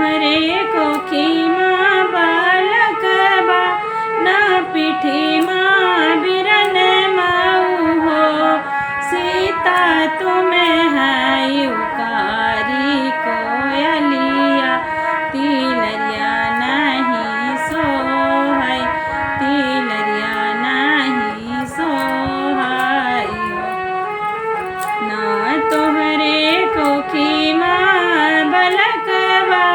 तोहरे कोखी माँ बालक बा न पीठी माँ बिरन माऊ हो सीता तुम्हें है युकारी कोयलिया तिलरिया नहीं सोहै तिलरिया नहीं सोहै ना तोहरे कोखी माँ बलकवा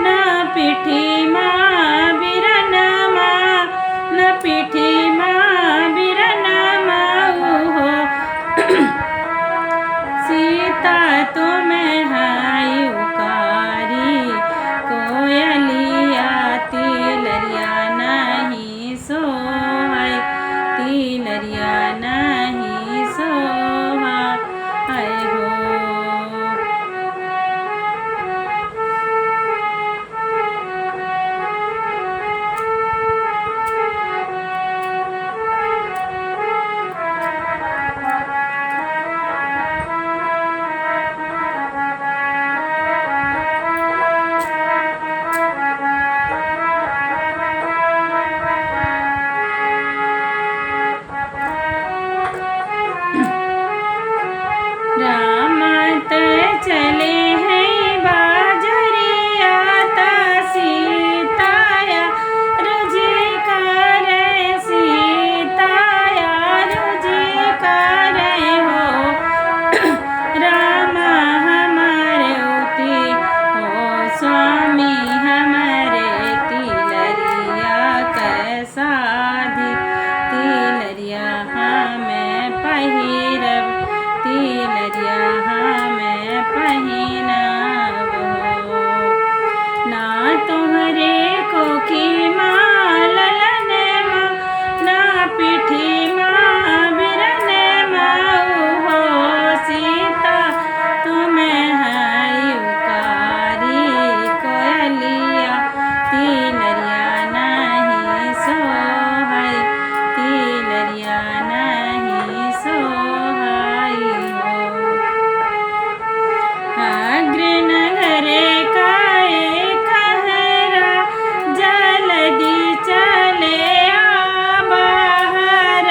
न पीठी माँ बिरन माँ न पीठी माँ बिरन माऊ हो सीता तुम्हें है युकारी कोयलिया तिलरिया नहीं सोहै तिलरिया नहीं सोहै हो। रामत चले हैं बाजरिया ता सीताया रुझे करे सीताया रुझे करे हो रामा हमारे उती हो स्वामी हमारे तिलरिया कैसा दी तिलरिया हमें पहिरब तिलरिया हमें पहिनाब हो ना तोहरे कोखी माँ ललन माँ ना पीठी माँ बिरन माऊ हो सीता तुम्हें है युकारी कोयलिया तिलरिया नहीं सोहै तिलरिया नहीं सोहै हो। अग्रनगरे काए कहरा जल्दी चले आ बाहर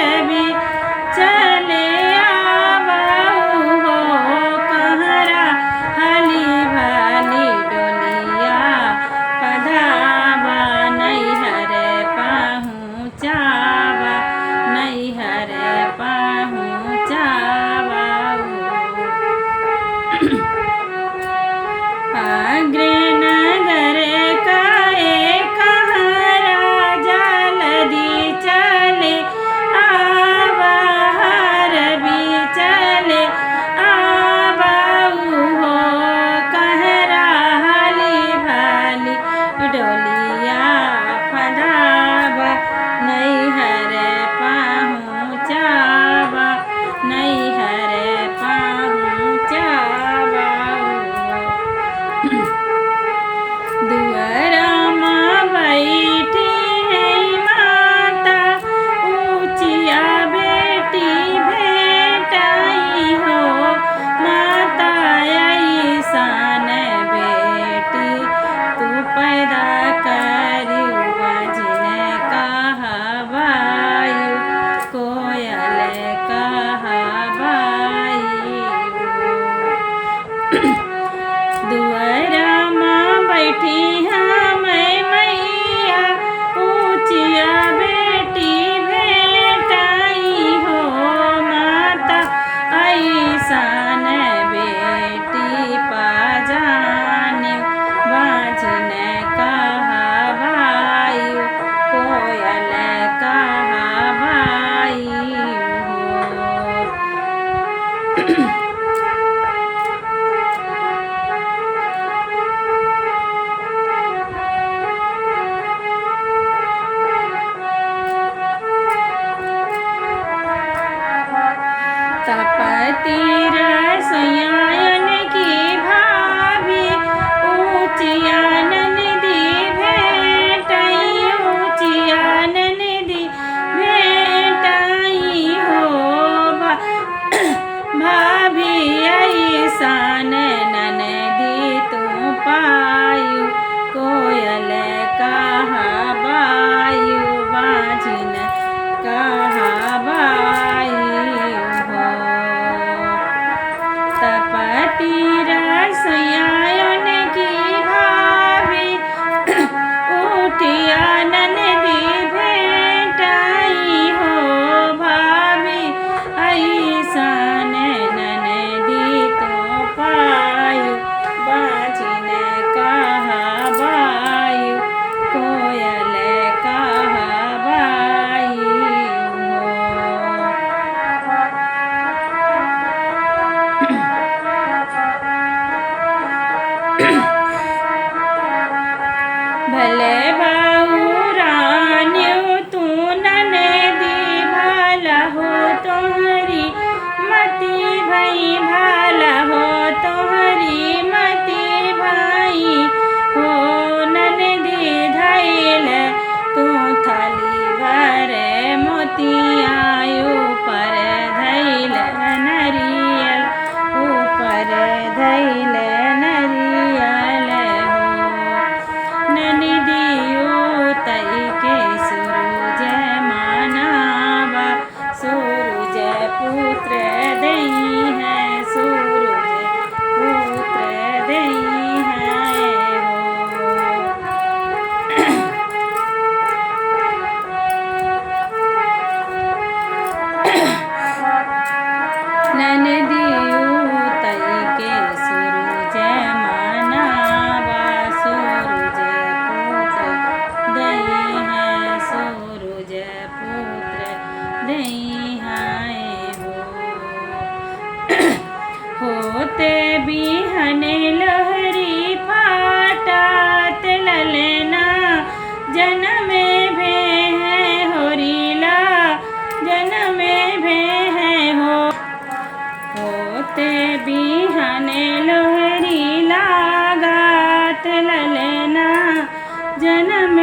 जन्म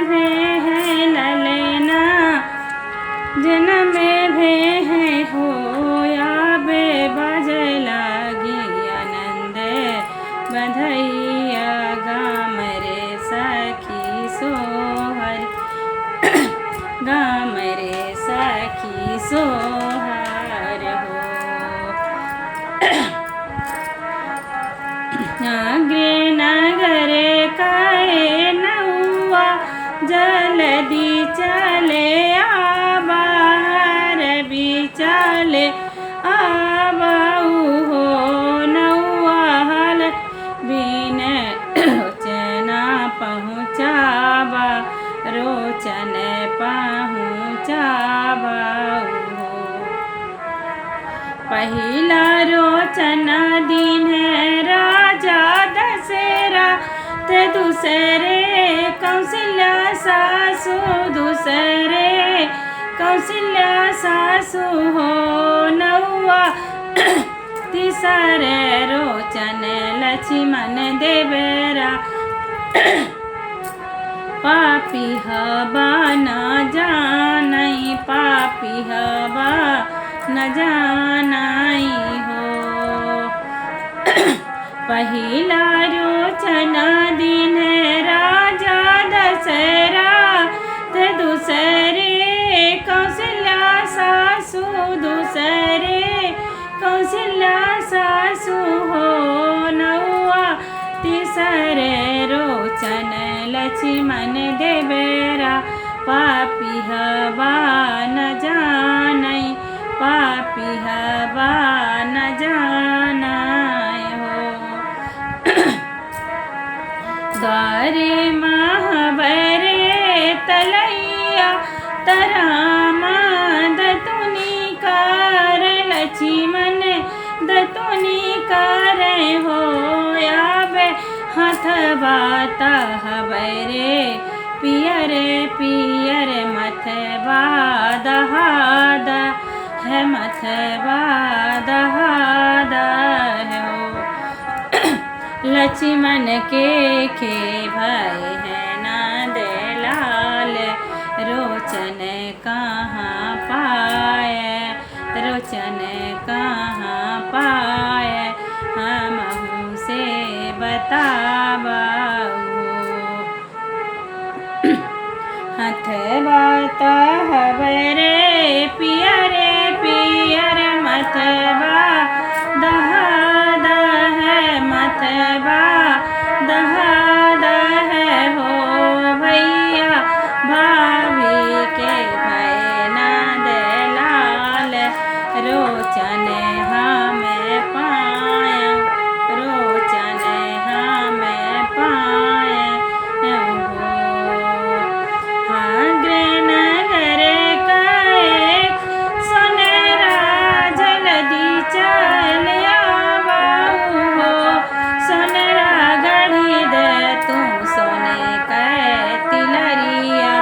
भे है ललना जन्म भे है होया बे बजे लागी आनंद बधैया गाम रे सखी सोहर गाम रे सखी सोहर हो नागरे नगरे काए नौआ जल्दी चले बाहर भी चले आबाऊ हो नौआ हल बिन रोचना पहुँचाबा रोचन पहुँचाबा हो पहिला रोचन दिन राजा दशहरा ते दूसरे कौशल्या सासु दूसरे कौशल्या सासु हो नौआ तीसरे रोचन लक्ष्मण देवरा पापी हवा न जानई पापी हवा न जानई हो पहिला रोचन दिन राजा दशहरा ते दूसरे कौशल्या सासु दूसरे कौशल्या सासु हो नौआ तीसरे रोचन लक्ष्मण देवरा पापी हवा न जानई पापी हवा न जानई हो द्वारे महाबरे तलैया तरामा दतुनी कार लक्ष्मण दतुनी कार हो आबे हाथ बाता हबरे पियर पियर मथवा दहाद है मथवा दहाद हो लक्ष्मण के भाई है नंद लाल रोचन कहाँ पाए रोचन कहाँ पाए हम से बताबा हाथ बाता हबरे पियरे पियर मथबा दहाद है मथबा दहाद है हो भैया भाभी के भैना दलाल रोचन हमें पाया रोचन हमें पाया हो हागरे नगरे काए सोनेरा जल्दी चल आबाऊ हो सोनेरा गढ़ी दे तू सोने के तिलरिया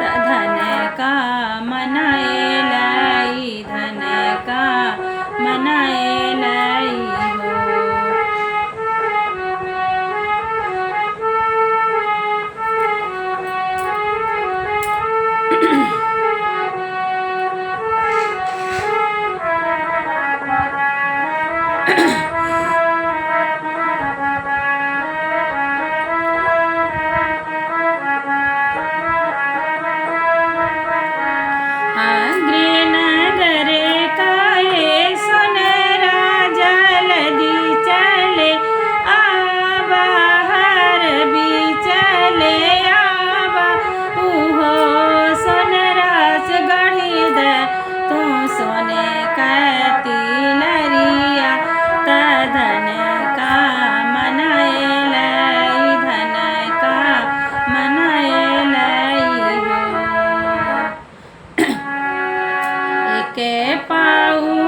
धन का मनाए लाई धन का मनाए लाई हो आग्रे नगरे काए सोनेरा जल्दी चले बाहर भी चले आबा हो सोनेरा से गढ़ी दे तू सोने का तिलरिया धन का मनाए लाई धन का मनाए लाई हो एक पाऊ